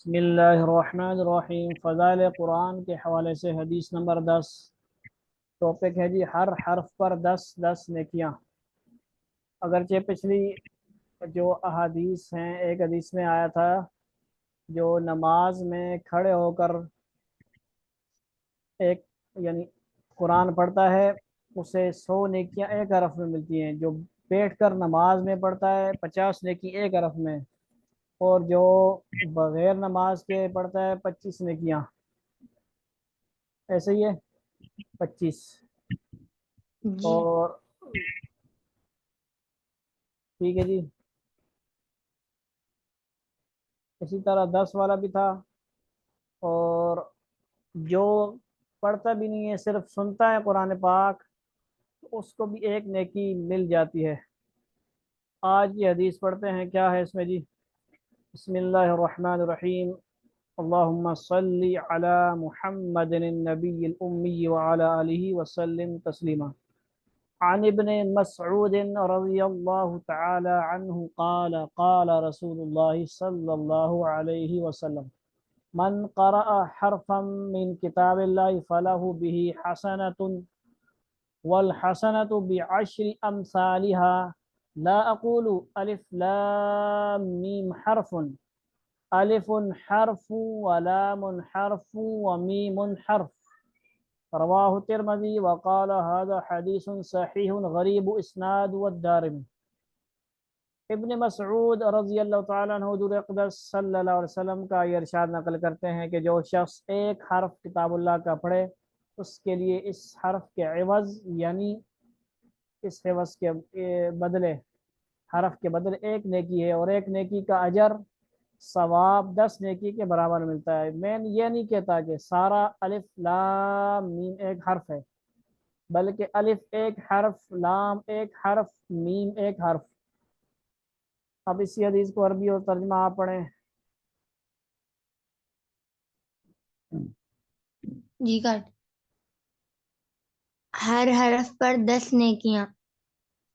بسم اللہ الرحمن الرحیم۔ فضائل قرآن کے حوالے سے حدیث نمبر 10۔ ٹاپک ہے جی ہر حرف پر 10 نیکیاں۔ اگرچہ پچھلی جو احادیث ہیں، ایک حدیث میں آیا تھا جو نماز میں کھڑے ہو کر ایک یعنی قرآن پڑھتا ہے اسے 100 نیکیاں ایک حرف میں ملتی ہیں، جو بیٹھ کر نماز میں پڑھتا ہے 50 نیکی ایک حرف میں، اور جو بغیر نماز کے پڑھتا ہے 25 نیکیاں۔ ایسے ہی ہے 25 جی اور ٹھیک ہے جی، اسی طرح 10 والا بھی تھا، اور جو پڑھتا بھی نہیں ہے صرف سنتا ہے قرآن پاک اس کو بھی ایک نیکی مل جاتی ہے۔ آج یہ حدیث پڑھتے ہیں، کیا ہے اس میں جی؟ بسم اللہ الرحمن الرحیم۔ اللہم صلی علی محمد النبی الامی وعلی آلہ وسلم تسلیما۔ عن ابن مسعود رضی اللہ تعالی عنہ قال قال رسول اللہ صلی اللہ علیہ وسلم من قرأ حرفا من کتاب اللہ فلہ بہ حسنۃ والحسنۃ بعشر امثالها لا اقول الف لام میم حرف، الف حرف ولام حرف ومیم حرف۔ رواہ الترمذی وقال هذا حدیث صحیح غریب اسناد والدارمی۔ ابن مسعود رضی اللہ تعالیٰ عنہ حضور اقدس صلی اللہ علیہ وسلم کا یہ ارشاد نقل کرتے ہیں کہ جو شخص ایک حرف کتاب اللہ کا پڑھے اس کے لیے اس حرف کے عوض یعنی اس عوض کے بدلے، حرف کے بدلے ایک نیکی ہے، اور ایک نیکی کا اجر ثواب 10 نیکی کے برابر ملتا ہے۔ میں یہ نہیں کہتا کہ سارا الف لام میم ایک حرف ہے، بلکہ الف ایک حرف، لام ایک حرف، میم ایک حرف۔ اب اسی حدیث کو عربی اور ترجمہ آپ پڑھیں۔ جی کٹ ہر حرف پر 10 نیکیاں۔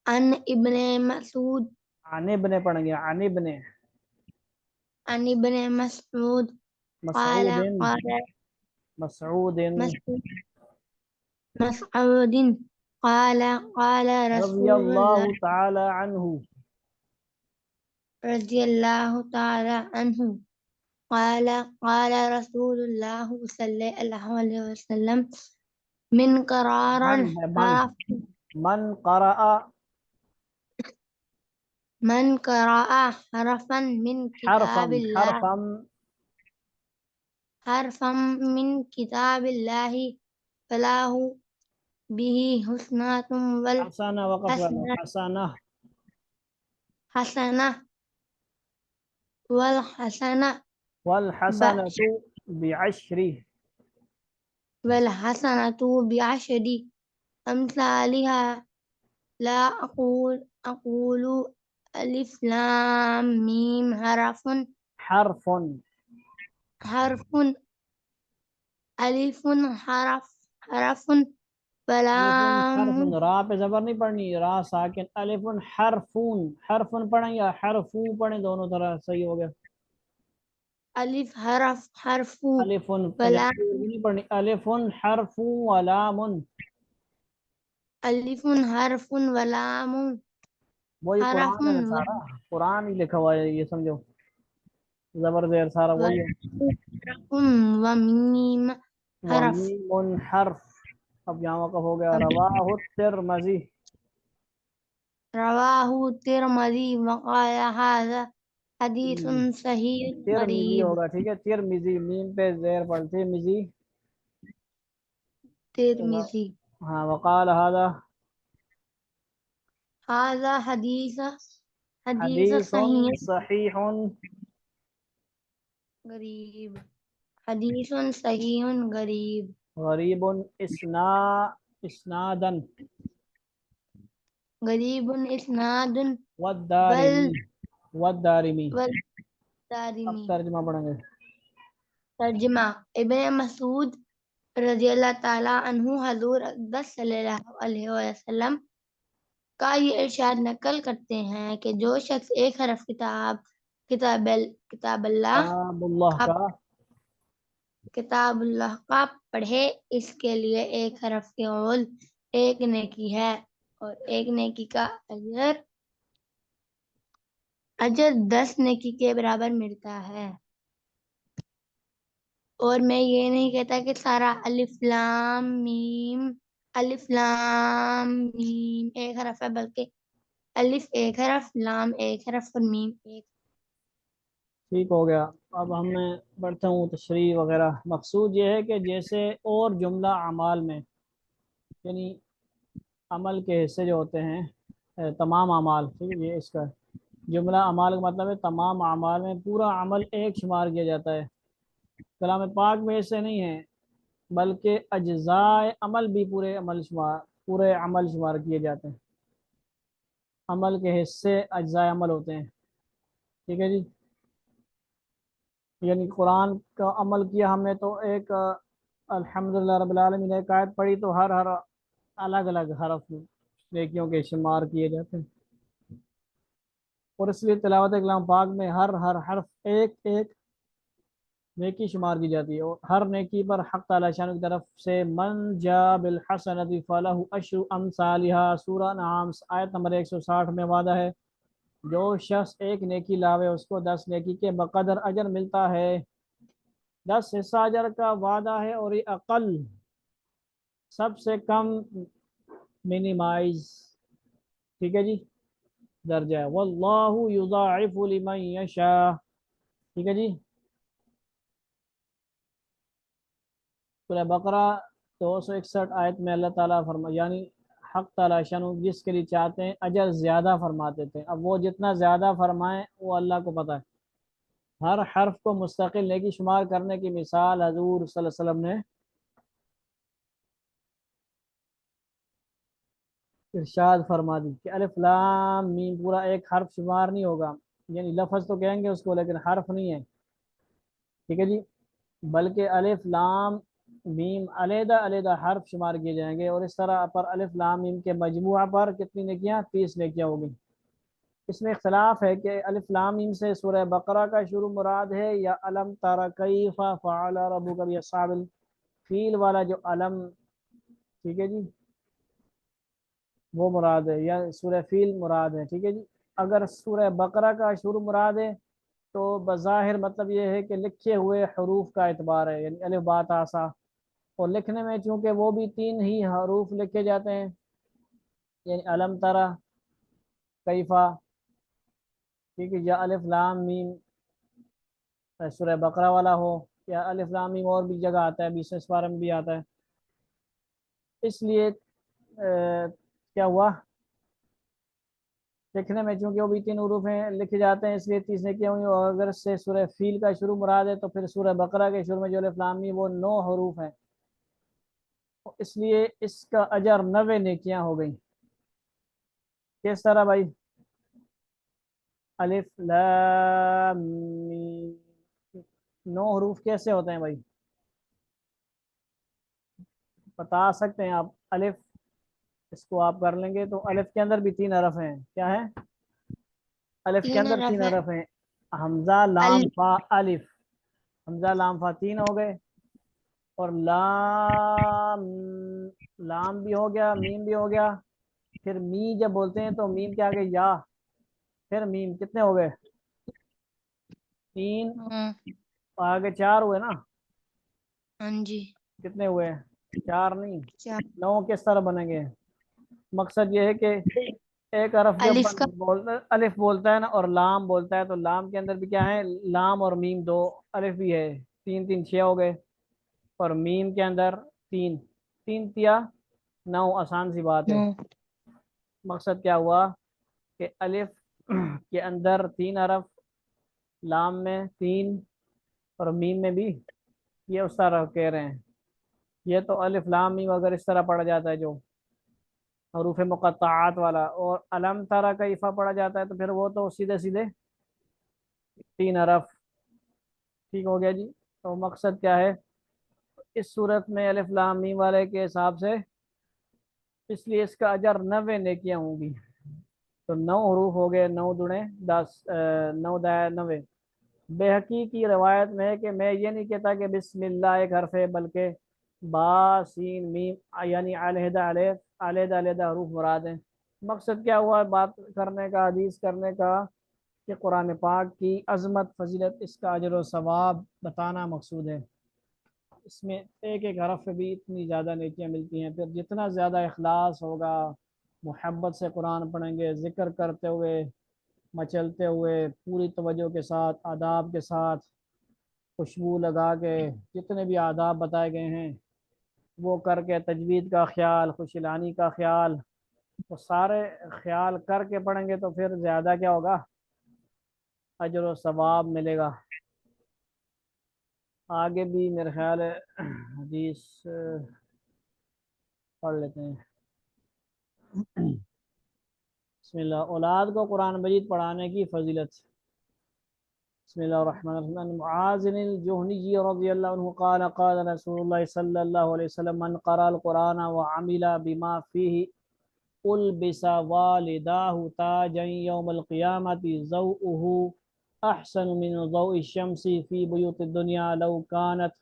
ان ابن مسعود عن ابن پڑھیں گے، عن ابن ان ابن مسعود قال مسعود قال مسعود مسعود قال قال رضی رسول اللہ اللہ تعالی عنہ۔ رضی اللہ تعالی عنہ قال قال رسول اللہ صلی اللہ علیہ وسلم من قرارا حرف من قرأ من قرأ حرفا من حرفا کتاب اللہ حرفا حرفا من کتاب اللہ فلاح به حسنات حسنہ وقف کرو، والحسنہ حسنہ حسنہ والحسنہ والحسنۃ بعشر والحسنة بعشر أمثالها لا أقول ألف لام ميم حرف حرف ألف حرف الف حرف، ولام را پہ زبر نہیں پڑھنی، را ساکن، الف حرفون، حرفن پڑھیں یا حرفو پڑھیں، دونوں طرح صحیح ہو گیا۔ ألف حرف الف ولام نہیں پڑھنی، الف حرف ولام، ألف حرف ولام وہی حرف قرآن ہے نا، سارا قرآن ہی لکھا ہوا ہے، یہ سمجھو زبر زیر سارا وہی ہے۔ وميم حرف ومیم حرف، اب یہاں وقف ہو گیا۔ رواہ الترمذی، رواه الترمذي وقال هذا حدیث صحیح ترمذی غریب۔ ہوگا، ٹھیک ہے، ترمذی میم پہ زیر پڑھ، ترمذی، ترمذی ہاں۔ وقال هذا حدیث حدیث صحیح صحیح غریب حدیث صحیح غریب غریب اسنادا غریب اسناد والدارمی والدارمی۔ اب والدارمی۔ ترجمہ پڑھیں گے۔ ترجمہ ابن مسعود رضی اللہ تعالیٰ عنہ حضور اقدس صلی اللہ علیہ وسلم کا یہ ارشاد نقل کرتے ہیں کہ جو شخص ایک حرف کتاب کتاب اللہ کتاب اللہ کا کا کتاب اللہ کا پڑھے، اس کے لیے ایک حرف کے عوض ایک نیکی ہے، اور ایک نیکی کا اجر 10 نیکی کے برابر ملتا ہے۔ اور میں یہ نہیں کہتا کہ سارا الف لام میم ایک حرف ہے، بلکہ الف ایک حرف، لام ایک حرف اور میم ایک۔ ٹھیک ہو گیا۔ اب ہم میں پڑھتا ہوں تشریح وغیرہ۔ مقصود یہ ہے کہ جیسے اور جملہ اعمال میں، یعنی عمل کے حصے جو ہوتے ہیں، تمام اعمال، ٹھیک ہے، یہ اس کا جملہ اعمال کا مطلب ہے تمام اعمال میں پورا عمل ایک شمار کیا جاتا ہے۔ کلام پاک میں ایسے نہیں ہے، بلکہ اجزاء عمل بھی پورے عمل شمار کیے جاتے ہیں۔ عمل کے حصے اجزاء عمل ہوتے ہیں، ٹھیک ہے جی۔ یعنی قرآن کا عمل کیا ہم نے تو ایک الحمدللہ رب العالمین ایک آیت پڑھی تو ہر الگ الگ حرف نیکیوں کے شمار کیے جاتے ہیں، اور اس لیے تلاوت کلام پاک میں ہر حرف ایک ایک نیکی شمار کی جاتی ہے، اور ہر نیکی پر حق تعالی شان کی طرف سے من جا بالحسنۃ فلہ عشر امثالھا، سورہ انعام آیت نمبر 160 میں وعدہ ہے، جو شخص ایک نیکی لاوے اس کو 10 نیکی کے بقدر اجر ملتا ہے۔ 10 حصہ اجر کا وعدہ ہے، اور یہ اقل، سب سے کم، منیمائز، ٹھیک ہے جی، درجہ ہے۔ واللہ یضاعف لمن یشاء، ٹھیک ہے جی۔ سورہ بقرہ 261 آیت میں اللہ تعالیٰ یعنی حق تعالیٰ شانہ جس کے لیے چاہتے ہیں اجر زیادہ فرماتے تھے۔ اب وہ جتنا زیادہ فرمائیں وہ اللہ کو پتہ ہے۔ ہر حرف کو مستقل نیکی شمار کرنے کی مثال حضور صلی اللہ علیہ وسلم نے ارشاد فرما دی کہ الف لام میم پورا ایک حرف شمار نہیں ہوگا، یعنی لفظ تو کہیں گے اس کو لیکن حرف نہیں ہے، ٹھیک ہے جی، بلکہ الف لام میم علیحدہ علیحدہ حرف شمار کیے جائیں گے، اور اس طرح پر الف لام میم کے مجموعہ پر کتنی نیکیاں؟ 30 نیکیاں ہوگی۔ اس میں اختلاف ہے کہ الف لام میم سے سورہ بقرہ کا شروع مراد ہے یا علم تر کیف فعل ربک باصحاب الفیل والا جو علم، ٹھیک ہے جی، وہ مراد ہے، یا سورہ فیل مراد ہے، ٹھیک ہے جی۔ اگر سورہ بقرہ کا شروع مراد ہے تو بظاہر مطلب یہ ہے کہ لکھے ہوئے حروف کا اعتبار ہے، یعنی الف با تا سا، اور لکھنے میں چونکہ وہ بھی 3 ہی حروف لکھے جاتے ہیں، یعنی علم ترا کیفا، ٹھیک ہے، یا الف لام میم سورہ بقرہ والا ہو، یا الف لام میم اور بھی جگہ آتا ہے، 20 پارہ میں بھی آتا ہے۔ اس لیے کیا ہوا، لکھنے میں چونکہ وہ بھی 3 حروف ہیں لکھے جاتے ہیں، اس لیے 30 نیکیاں ہوئی، اور اگر سے سورہ فیل کا شروع مراد ہے تو پھر سورہ بقرہ کے شروع میں جو الف لام میم وہ 9 حروف ہیں، اس لیے اس کا اجر 90 نیکیاں ہو گئیں۔ کس طرح بھائی؟ الف لام میم 9 حروف کیسے ہوتے ہیں بھائی؟ بتا سکتے ہیں آپ؟ الف، اس کو آپ کر لیں گے تو الف کے اندر بھی 3 حرف ہیں، کیا ہے؟ الف کے 3 اندر 3 حرف ہے، حرف ہیں، حمزہ لام فا الف، حمزہ لام فا 3 ہو گئے، اور لام، لام بھی ہو گیا، میم بھی ہو گیا، پھر می جب بولتے ہیں تو میم کے آگے یا، پھر میم، کتنے ہو گئے؟ 3، آگے 4 ہوئے نا؟ ہاں جی، کتنے ہوئے؟ 4 نہیں، 4 9 کس طرح بنیں گے؟ مقصد یہ ہے کہ ایک حرف جب الف کا الف بولتا ہے نا اور لام بولتا ہے تو لام کے اندر بھی کیا ہے؟ لام اور میم 2، الف بھی ہے، 3 3 6 ہو گئے، اور میم کے اندر 3 3 تیا 9، آسان سی بات ہے۔ 9 مقصد کیا ہوا کہ الف کے اندر 3 حرف، لام میں 3، اور میم میں بھی، یہ اس طرح کہہ رہے ہیں۔ یہ تو الف لام میم اگر اس طرح پڑھا جاتا ہے جو حروف مقطعات والا، اور علم ترا کیفا پڑھا جاتا ہے تو پھر وہ تو سیدھے سیدھے 3 حرف، ٹھیک ہو گیا جی۔ تو مقصد کیا ہے اس صورت میں الف لام میم والے کے حساب سے، اس لیے اس کا اجر 90 نیکیاں ہوں گی، تو 9 حروف ہو گئے، 9 دنے 10، 9 دائیں 90۔ بے حقی کی روایت میں ہے کہ میں یہ نہیں کہتا کہ بسم اللہ ایک حرف ہے، بلکہ با سین میم یعنی علیحدہ الف، علیحدہ علیحدہ حروف مراد ہیں۔ مقصد کیا ہوا بات کرنے کا، حدیث کرنے کا، کہ قرآن پاک کی عظمت، فضیلت، اس کا اجر و ثواب بتانا مقصود ہے۔ اس میں ایک ایک حرف پہ بھی اتنی زیادہ نیکیاں ملتی ہیں۔ پھر جتنا زیادہ اخلاص ہوگا، محبت سے قرآن پڑھیں گے، ذکر کرتے ہوئے، مچلتے ہوئے، پوری توجہ کے ساتھ، آداب کے ساتھ، خوشبو لگا کے، جتنے بھی آداب بتائے گئے ہیں وہ کر کے، تجوید کا خیال، خوش لانی کا خیال، وہ سارے خیال کر کے پڑھیں گے تو پھر زیادہ کیا ہوگا، اجر و ثواب ملے گا۔ آگے بھی میرے خیال ہے حدیث پڑھ لیتے ہیں۔ بسم اللہ، اولاد کو قرآن مجید پڑھانے کی فضیلت۔ بسم اللہ الرحمن الرحیم، عن معاذ الجہنی رضی اللہ عنہ قال قال رسول اللہ صلی اللہ علیہ وسلم من قرأ القرآن وعمل بما فیہ البس والداہ تاجا یوم القیامت ضوءہ احسن من ضوء الشمس فی بیوت الدنیا لو کانت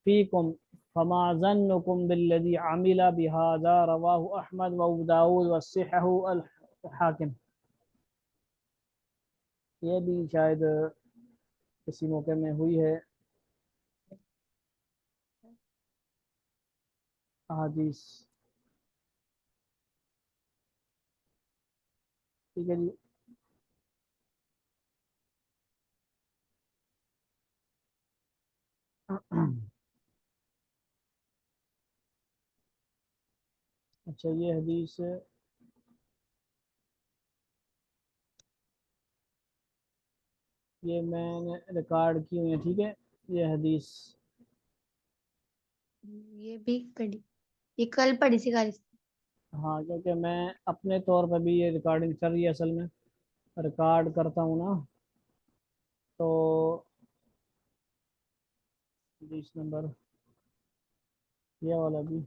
فیکم فما ظنکم بالذی عمل بہذا رواہ احمد و ابو داود والصحح الحاکم۔ یہ بھی شاید کسی موقع میں ہوئی ہے احادیث۔ ٹھیک ہے جی۔ اچھا یہ حدیث یہ میں نے ریکارڈ کی ہوئی ہے، ٹھیک ہے یہ حدیث۔ یہ بھی پڑھی، یہ کل پڑھی سی گالی۔ ہاں کیونکہ میں اپنے طور پہ بھی یہ ریکارڈنگ چل رہی ہے، اصل میں ریکارڈ کرتا ہوں نا، تو حدیث نمبر یہ والا بھی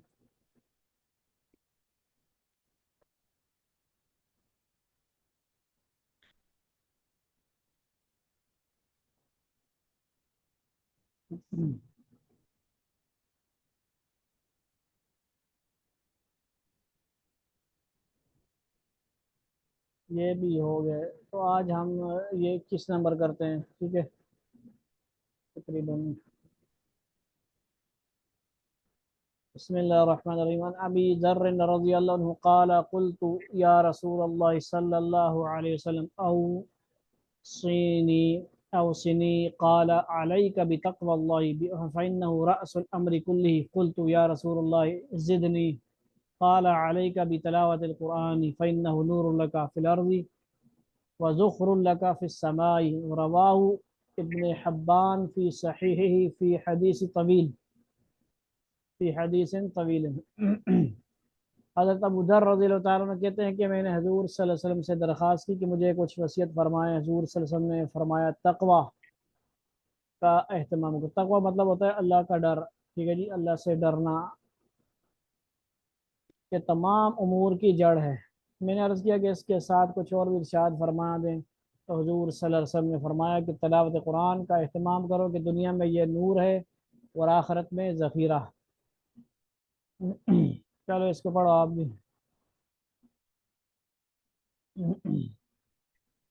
یہ بھی ہو گئے۔ تو آج ہم یہ کس نمبر کرتے ہیں، ٹھیک ہے تقریباً۔ بسم اللہ الرحمن الرحیم، عن ابی ذر رضی اللہ عنہ قال قلت یا رسول اللہ صلی اللہ علیہ وسلم اوصنی قال علیک بتقوى اللہ فإنه رأس الامر كله۔ قلت یا رسول اللہ زدنی قال عليك بتلاوة القرآن فإنه نور لك في الأرض وزخر لك في السماء۔ رواه ابن حبان في صحيحه في حديث طويل، في حديث طويل۔ حضرت ابو ذر رضی اللہ تعالیٰ عنہ کہتے ہیں کہ میں نے حضور صلی اللہ علیہ وسلم سے درخواست کی کہ مجھے کچھ وصیت فرمائے۔ حضور صلی اللہ علیہ وسلم نے فرمایا تقوی کا اہتمام کرو۔ تقوی مطلب ہوتا ہے اللہ کا ڈر، ٹھیک ہے جی، اللہ سے ڈرنا کہ تمام امور کی جڑ ہے۔ میں نے عرض کیا کہ اس کے ساتھ کچھ اور بھی ارشاد فرما دیں، تو حضور صلی اللہ علیہ وسلم نے فرمایا کہ تلاوت قرآن کا اہتمام کرو کہ دنیا میں یہ نور ہے اور آخرت میں ذخیرہ۔ چلو اس کو پڑھو آپ بھی۔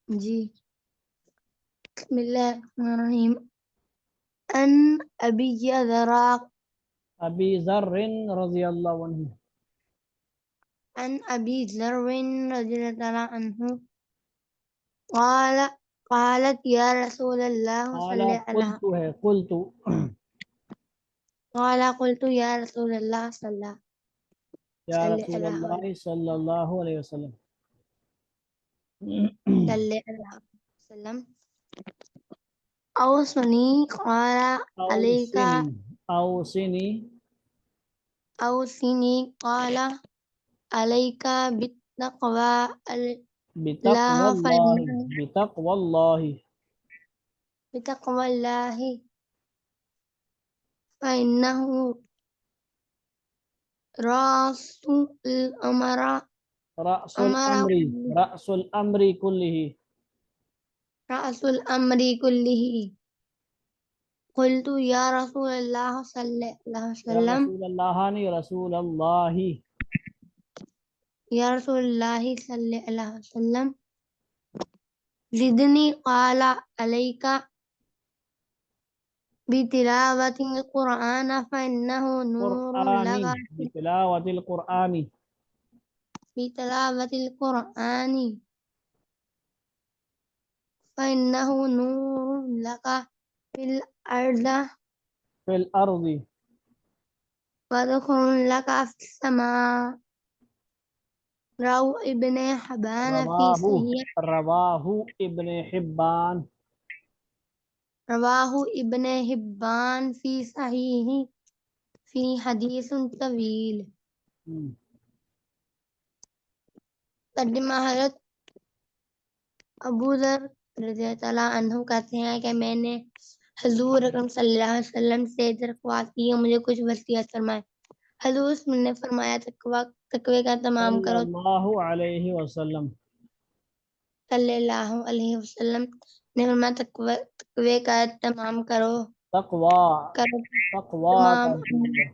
جی بسم اللہ الرحمن الرحیم، ان ابی ذر ابی ذر رضی اللہ عنہ، عن ابی ذر رضی اللہ تعالیٰ عنہ قالت یا رسول اللہ اعلیٰ صلی اللہ قلت ہے، قلت قال قلت یا رسول اللہ صلی یا اللہ رسول علیہ اللہ صلی اللہ علیہ وسلم۔ وسلم اوصنی قال علیکا اوصنی اوصنی قال علیکا بالتقوی بتقوی اللہ اللہ، بتقوی اللہ، بتقوی اللہ فإنہ رأس الأمر رأس أمر الأمر، رأس الأمر كله. رأس الأمر كله. قلت يا رسول الله صلى الله عليه یا وسلم رسول اللہ نہیں، رسول اللہ. يا رسول الله صلى الله عليه وسلم زدني قال عليك بتلاوة القرآن فإنه نور قرآنی، لك بتلاوت القرآن. بتلاوة القرآن فإنه نور لك في الأرض فی الارض. وذكر لك في السماء. رواه ابن حبان في رواہ، صحيح رواہ ابن حبان. رواه ابن حبان في صحيح في حديث طويل. ترجمہ حضرت ابو ذر رضی اللہ عنہ کہتے ہیں کہ میں نے حضور اکرم صلی اللہ علیہ وسلم سے درخواست کی کہ مجھے کچھ وصیت فرمائے. حضور نے فرمایا تقوی کا تمام صلی کرو. اللہ علیہ وسلم. صلی اللہ علیہ وسلم نے فرمایا تقوی کا تمام کرو تقوی، تقوی تمام کا مطلب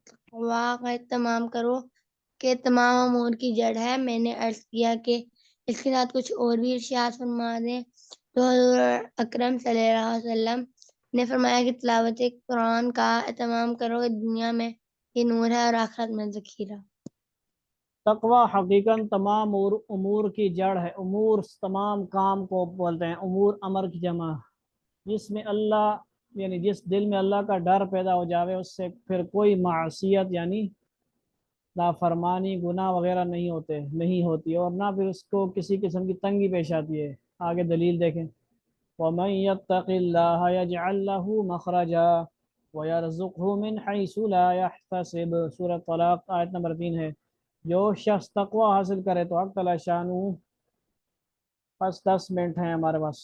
تقوی کا تمام کرو کہ تمام امور کی جڑ ہے. میں نے عرض کیا کہ اس کے ساتھ کچھ اور بھی ارشاد فرما دیں. تو حضور اکرم صلی اللہ علیہ وسلم نے فرمایا کہ تلاوت قرآن کا اہتمام کرو. دنیا میں یہ نور ہے اور آخرت میں ذخیرہ. تقوی حقیقاً تمام امور کی جڑ ہے. امور تمام کام کو بولتے ہیں. امور امر کی جمع، جس میں اللہ یعنی جس دل میں اللہ کا ڈر پیدا ہو جاوے، اس سے پھر کوئی معصیت یعنی نافرمانی، گناہ وغیرہ نہیں ہوتی، اور نہ پھر اس کو کسی قسم کی تنگی پیش آتی ہے. آگے دلیل دیکھیں. وَمَن يَتَّقِ اللَّهَ يَجْعَل لَّهُ مَخْرَجًا وَيَرْزُقْهُ مِنْ حَيْثُ لَا يَحْتَسِبُ. سورۃ طلاق آیت نمبر 3 ہے. جو شخص تقوی حاصل کرے تو حق تعالی شانہ، بس 10 منٹ ہیں ہمارے پاس.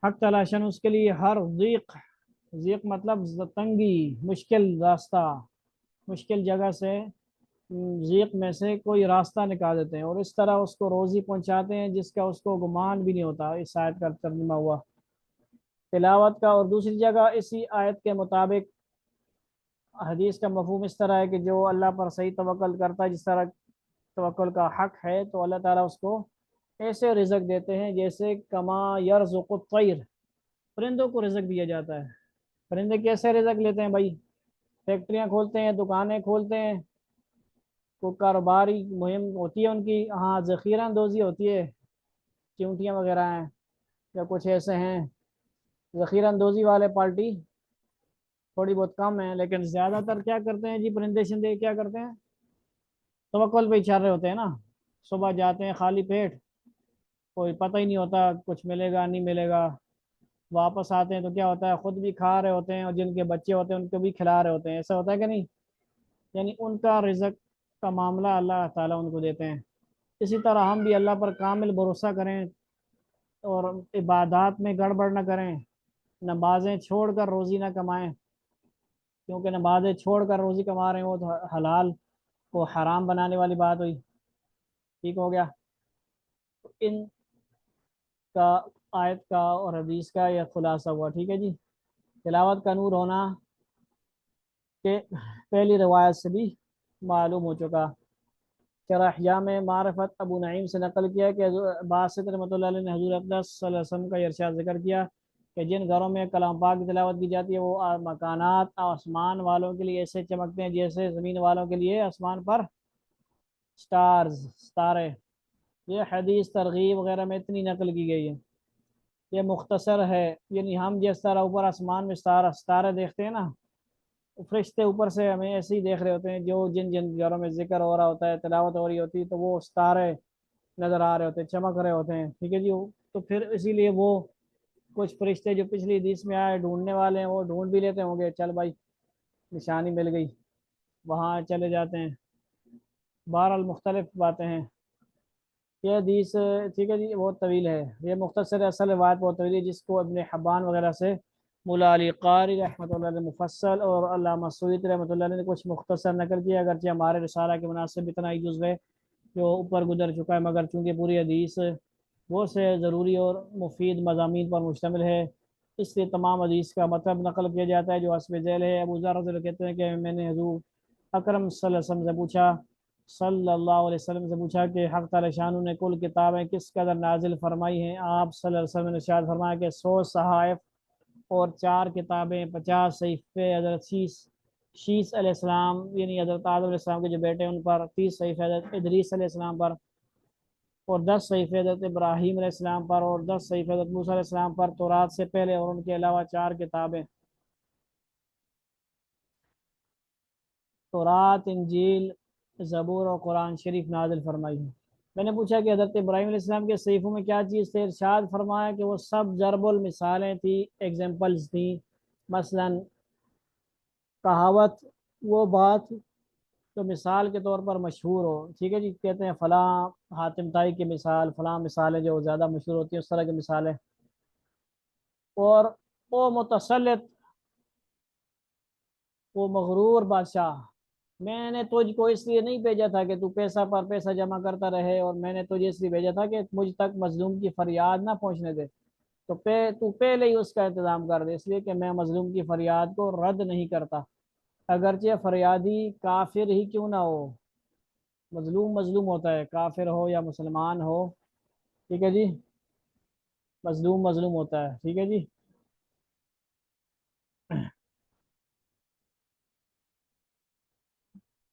حق تعالی شانہ اس کے لیے ہر ضیق مطلب تنگی، مشکل راستہ، مشکل جگہ سے، ضیق میں سے کوئی راستہ نکال دیتے ہیں، اور اس طرح اس کو روزی پہنچاتے ہیں جس کا اس کو گمان بھی نہیں ہوتا. اس آیت کا ترجمہ ہوا تلاوت کا. اور دوسری جگہ اسی آیت کے مطابق حدیث کا مفہوم اس طرح ہے کہ جو اللہ پر صحیح توکل کرتا ہے، جس طرح توکل کا حق ہے، تو اللہ تعالیٰ اس کو ایسے رزق دیتے ہیں جیسے کما یرزق الطیر، پرندوں کو رزق دیا جاتا ہے. پرندے کیسے رزق لیتے ہیں بھائی؟ فیکٹریاں کھولتے ہیں، دکانیں کھولتے ہیں، کوئی کاروباری مہم ہوتی ہے ان کی، ہاں ذخیرہ اندوزی ہوتی ہے، چیونٹیاں وغیرہ ہیں یا کچھ ایسے ہیں ذخیرہ اندوزی والے پارٹی، تھوڑی بہت کم ہیں، لیکن زیادہ تر کیا کرتے ہیں جی؟ پرندے شندے کیا کرتے ہیں؟ توکل پہ ہی چل رہے ہوتے ہیں نا. صبح جاتے ہیں خالی پیٹ، کوئی پتہ ہی نہیں ہوتا کچھ ملے گا نہیں ملے گا. واپس آتے ہیں تو کیا ہوتا ہے؟ خود بھی کھا رہے ہوتے ہیں اور جن کے بچے ہوتے ہیں ان کو بھی کھلا رہے ہوتے ہیں. ایسا ہوتا ہے کہ نہیں؟ یعنی ان کا رزق کا معاملہ اللہ تعالیٰ ان کو دیتے ہیں. اسی طرح ہم بھی اللہ پر کامل بھروسہ کریں اور عبادات میں گڑبڑ نہ کریں. نمازیں چھوڑ کر روزی نہ کمائیں، کیونکہ نمازیں چھوڑ کر روزی کما رہے ہیں وہ تو حلال کو حرام بنانے والی بات ہوئی. ٹھیک ہو گیا؟ ان کا آیت کا اور حدیث کا یہ خلاصہ ہوا. ٹھیک ہے جی. تلاوت کا نور ہونا کہ پہلی روایت سے بھی معلوم ہو چکا. شرح جامع معرفت ابو نعیم سے نقل کیا کہ باسط رحمۃ اللہ علیہ نے حضور اقدس صلی اللہ علیہ وسلم کا ارشاد ذکر کیا کہ جن گھروں میں کلام پاک کی تلاوت کی جاتی ہے وہ مکانات آسمان والوں کے لیے ایسے چمکتے ہیں جیسے زمین والوں کے لیے آسمان پر ستارے. یہ حدیث ترغیب وغیرہ میں اتنی نقل کی گئی ہے. یہ مختصر ہے. یعنی ہم جس طرح اوپر آسمان میں ستارے دیکھتے ہیں نا، فرشتے اوپر سے ہمیں ایسے ہی دیکھ رہے ہوتے ہیں. جو جن گھروں میں ذکر ہو رہا ہوتا ہے، تلاوت ہو رہی ہوتی ہے، تو وہ ستارے نظر آ رہے ہوتے ہیں، چمک رہے ہوتے ہیں. ٹھیک ہے جی. تو پھر اسی لیے وہ کچھ فرشتے جو پچھلی حدیث میں آئے ڈھونڈنے والے ہیں، وہ ڈھونڈ بھی لیتے ہوں گے، چل بھائی نشانی مل گئی، وہاں چلے جاتے ہیں. بہرحال مختلف باتیں ہیں. یہ حدیث ٹھیک ہے جی بہت طویل ہے. یہ مختصر اصل روایت بہت طویل ہے جس کو ابن حبان وغیرہ سے مولا علی قاری رحمۃ اللہ علیہ مفصل اور علامہ سیوطی رحمۃ اللہ علیہ نے کچھ مختصر نقل کیا، اگرچہ ہمارے رسالہ کے مناسب اتنا ہی جزو ہے جو اوپر گزر چکا ہے، مگر چونکہ پوری حدیث بہت سے ضروری اور مفید مضامین پر مشتمل ہے، اس لیے تمام حدیث کا مطلب نقل کیا جاتا ہے جو حسب ذیل ہے۔ ابو ذر رضی اللہ عنہ کہتے ہیں کہ میں نے حضور اکرم صلی اللہ علیہ وسلم سے پوچھا کہ حق تعالی شانہ نے کل کتابیں کس قدر نازل فرمائی ہیں؟ آپ صلی اللہ علیہ وسلم نے ارشاد فرمایا کہ 100 صحائف اور 4 کتابیں، 50 صحیفے حضرت شیس علیہ السلام یعنی حضرت آدم علیہ السلام کے جو بیٹے ہیں ان پر، 30 صحیفے حضرت ادریس علیہ السلام پر، اور 10 صحیفے حضرت ابراہیم علیہ السلام پر، اور 10 صحیفے حضرت موسیٰ علیہ السلام پر تورات سے پہلے، اور ان کے علاوہ 4 کتابیں تورات، انجیل، زبور اور قرآن شریف نازل فرمائی ہیں۔ میں نے پوچھا کہ حضرت ابراہیم علیہ السلام کے صحیفوں میں کیا چیز تھے؟ ارشاد فرمایا کہ وہ سب ضرب المثالیں تھیں، ایگزامپلز تھیں، مثلا کہاوت، وہ بات جو مثال کے طور پر مشہور ہو، ٹھیک ہے جی، کہتے ہیں فلاں حاتم طائی کی مثال، فلاں مثالیں جو زیادہ مشہور ہوتی ہیں اس طرح کی مثالیں، اور وہ متسلط، وہ مغرور بادشاہ، میں نے تجھ کو اس لیے نہیں بھیجا تھا کہ تو پیسہ پر پیسہ جمع کرتا رہے، اور میں نے تجھے اس لیے بھیجا تھا کہ مجھ تک مظلوم کی فریاد نہ پہنچنے دے، تو پہلے ہی اس کا انتظام کر دے، اس لیے کہ میں مظلوم کی فریاد کو رد نہیں کرتا، اگرچہ فریادی کافر ہی کیوں نہ ہو۔ مظلوم مظلوم ہوتا ہے، کافر ہو یا مسلمان ہو، ٹھیک ہے جی، مظلوم مظلوم ہوتا ہے، ٹھیک ہے جی۔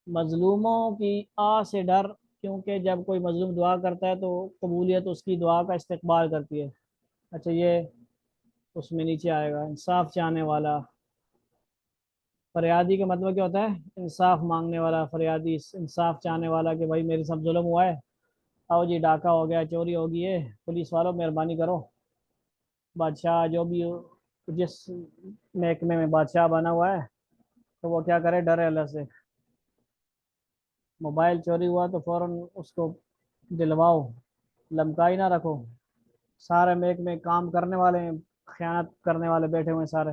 مظلوموں کی سے ڈر، کیونکہ جب کوئی مظلوم دعا کرتا ہے تو قبولیت اس کی دعا کا استقبال کرتی ہے۔ اچھا، یہ اس میں نیچے آئے گا، انصاف چاہنے والا، فریادی کا مطلب کیا ہوتا ہے؟ انصاف مانگنے والا، فریادی انصاف چاہنے والا کہ بھائی میرے ساتھ ظلم ہوا ہے، آؤ جی ڈاکہ ہو گیا، چوری ہو گئی ہے، پولیس والوں مہربانی کرو، بادشاہ جو بھی جس محکمے میں بادشاہ بنا ہوا ہے تو وہ کیا کرے؟ ڈرے اللہ سے۔ موبائل چوری ہوا تو فوراً اس کو دلواؤ، لمکائی نہ رکھو، سارے محکمے کام کرنے والے ہیں، خیانت کرنے والے بیٹھے ہوئے ہیں سارے۔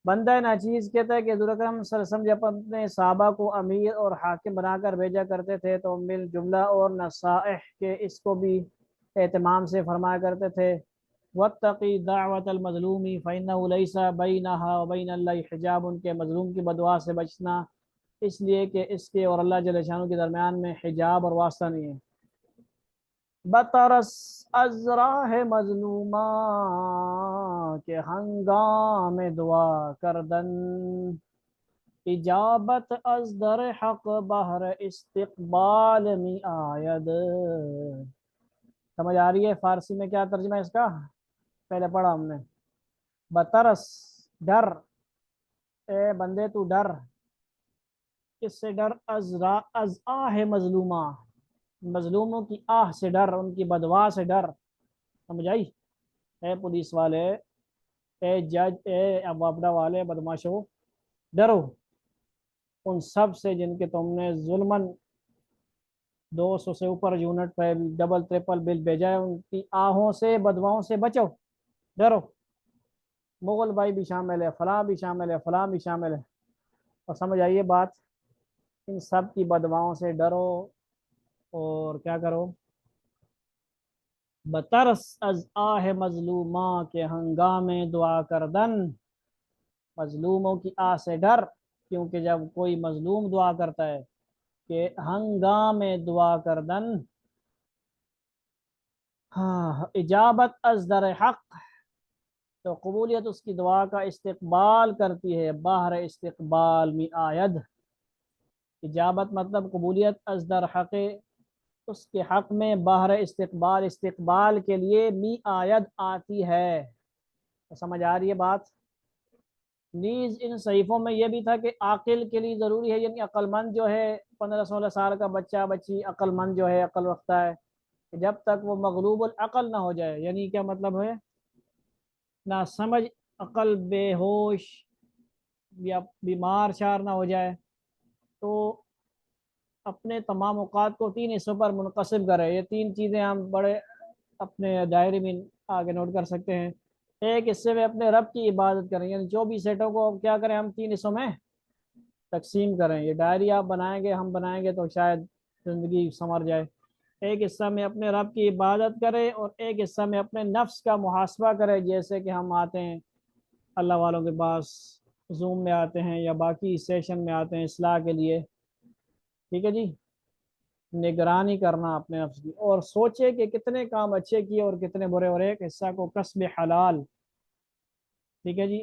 بندہ ناچیز کہتا ہے کہ حضور اکرم صلی اللہ علیہ وسلم جب اپنے صحابہ کو امیر اور حاکم بنا کر بھیجا کرتے تھے تو مل جملہ اور نصائح کے اس کو بھی اہتمام سے فرمایا کرتے تھے، واتقی دعوت المظلوم فإنہ لیس بینہا وبین اللہ حجاب، ان کے مظلوم کی بدعا سے بچنا، اس لیے کہ اس کے اور اللہ جل شانہ کے درمیان میں حجاب اور واسطہ نہیں ہے۔ بطرس از راہ مظلومہ کے ہنگام دعا کردن، اجابت از در حق بہر استقبال می آید۔ سمجھ آ رہی ہے فارسی میں کیا ترجمہ ہے اس کا؟ پہلے پڑھا ہم نے، بطرس ڈر، اے بندے تو ڈر، کس سے ڈر؟ از آہ مظلومہ، مظلوموں کی آہ سے ڈر، ان کی بدوا سے ڈر، سمجھ آئی؟ اے پولیس والے، اے جج، اے وابڈا والے، بدماشوں، ڈرو ان سب سے جن کے تم نے ظلمن 200 سے اوپر یونٹ پہ ڈبل ٹرپل بل بھیجا ہے، ان کی آہوں سے، بدواؤں سے بچو، ڈرو۔ مغل بھائی بھی شامل ہے، فلاں بھی شامل ہے، فلاں بھی شامل ہے، اور سمجھ آئیے بات، ان سب کی بدواؤں سے ڈرو اور کیا کرو؟ بترس از آہ مظلومہ کے ہنگام دعا کردن، مظلوموں کی آہ سے ڈر، کیونکہ جب کوئی مظلوم دعا کرتا ہے کہ ہنگام دعا کردن، ہاں، اجابت از در حق، تو قبولیت اس کی دعا کا استقبال کرتی ہے، باہر استقبال می آید، اجابت مطلب قبولیت، از در حق اس کے حق میں، باہر استقبال استقبال کے لیے، می آید آتی ہے۔ سمجھ آ رہی ہے بات؟ نیز ان صحیفوں میں یہ بھی تھا کہ عاقل کے لیے ضروری ہے، یعنی عقل مند جو ہے، 15-16 سال کا بچہ بچی عقل مند جو ہے، عقل رکھتا ہے، کہ جب تک وہ مغلوب العقل نہ ہو جائے، یعنی کیا مطلب ہے؟ نہ سمجھ، عقل بے ہوش یا بیمار شار نہ ہو جائے، تو اپنے تمام اوقات کو 3 حصوں پر منقسم کرے۔ یہ 3 چیزیں ہم بڑے اپنے دائرے میں آگے نوٹ کر سکتے ہیں۔ ایک حصے میں اپنے رب کی عبادت کریں، یعنی 24 سیٹوں کو کیا کریں ہم 3 حصوں میں تقسیم کریں۔ یہ ڈائری آپ بنائیں گے، ہم بنائیں گے تو شاید زندگی سنور جائے۔ ایک حصہ میں اپنے رب کی عبادت کرے اور ایک حصہ میں اپنے نفس کا محاسبہ کرے، جیسے کہ ہم آتے ہیں اللہ والوں کے پاس، زوم میں آتے ہیں یا باقی سیشن میں آتے ہیں اصلاح کے لیے، ٹھیک ہے جی، نگرانی کرنا اپنے نفس کی، اور سوچے کہ کتنے کام اچھے کیے اور کتنے برے، اور ایک حصہ کو کسب حلال، ٹھیک ہے جی،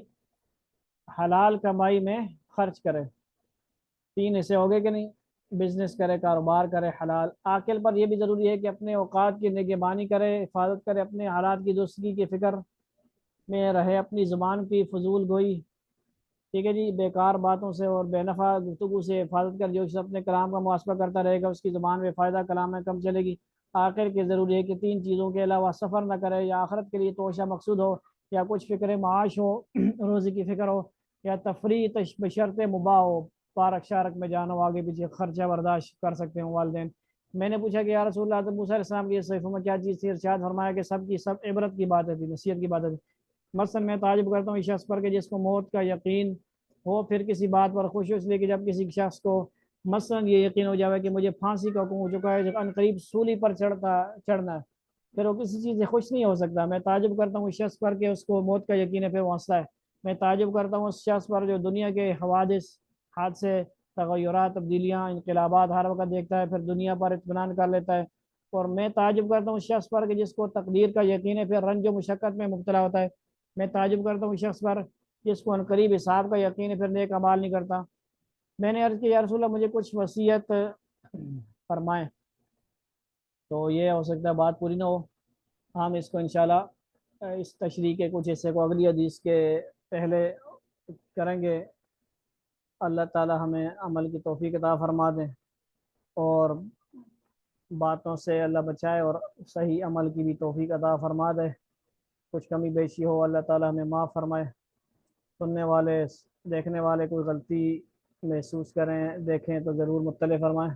حلال کمائی میں خرچ کرے۔ 3 حصے ہو گئے کہ نہیں؟ بزنس کرے، کاروبار کرے حلال۔ عاقل پر یہ بھی ضروری ہے کہ اپنے اوقات کی نگہبانی کرے، حفاظت کرے، اپنے حالات کی درستگی کی فکر میں رہے، اپنی زبان کی فضول گوئی، ٹھیک ہے جی، بیکار باتوں سے اور بے نفع گفتگو سے حفاظت کر، جو شخص اپنے کلام کا محاسبہ کرتا رہے گا اس کی زبان میں فائدہ کلام میں کم چلے گی۔ آخر کے ضروری ہے کہ 3 چیزوں کے علاوہ سفر نہ کرے، یا آخرت کے لیے توشہ مقصود ہو، یا کچھ فکر معاش ہو، روزی کی فکر ہو، یا تفریح بشرط مباح ہو، پارک شارک میں جانا ہو، آگے پیچھے خرچہ برداشت کر سکتے ہوں والدین۔ میں نے پوچھا کہ یا رسول اللہ، موسیٰ علیہ السلام کی اس صحیفوں میں کیا چیز تھی؟ ارشاد فرمایا کہ سب کی سب عبرت کی باتیں تھی، نصیحت کی باتیں تھی۔ مثلا میں تعجب کرتا ہوں اس شخص پر کہ جس کو موت کا یقین ہو، پھر کسی بات پر خوش ہو، اس لیے کہ جب کسی شخص کو مثلا یہ یقین ہو جائے کہ مجھے پھانسی کا حکم ہو چکا ہے، ان قریب سولی پر چڑھنا ہے، پھر وہ کسی چیز سے خوش نہیں ہو سکتا۔ میں تعجب کرتا ہوں اس شخص پر کہ اس کو موت کا یقین ہے، پھر وہ ہنستا ہے۔ میں تعجب کرتا ہوں اس شخص پر جو دنیا کے حوادث، حادثے، تغیرات، تبدیلیاں، انقلابات ہر وقت دیکھتا ہے، پھر دنیا پر اطمینان کر لیتا ہے۔ اور میں تعجب کرتا ہوں اس شخص پر کہ جس کو تقدیر کا یقین ہے، پھر رنج و مشقت میں مبتلا ہوتا ہے۔ میں تعجب کرتا ہوں اس شخص پر جس کو عنقریب حساب کا یقین ہے، پھر نیک اعمال نہیں کرتا۔ میں نے عرض کی یا رسول اللہ مجھے کچھ وصیت فرمائیں، تو یہ ہو سکتا ہے بات پوری نہ ہو، ہم اس کو انشاءاللہ اس تشریح کے کچھ حصے کو اگلی حدیث کے پہلے کریں گے۔ اللہ تعالی ہمیں عمل کی توفیق عطا فرما دیں، اور باتوں سے اللہ بچائے، اور صحیح عمل کی بھی توفیق عطا فرما دے۔ کچھ کمی بیشی ہو اللہ تعالی ہمیں معاف فرمائے۔ سننے والے، دیکھنے والے کوئی غلطی محسوس کریں، دیکھیں تو ضرور مطلع فرمائیں۔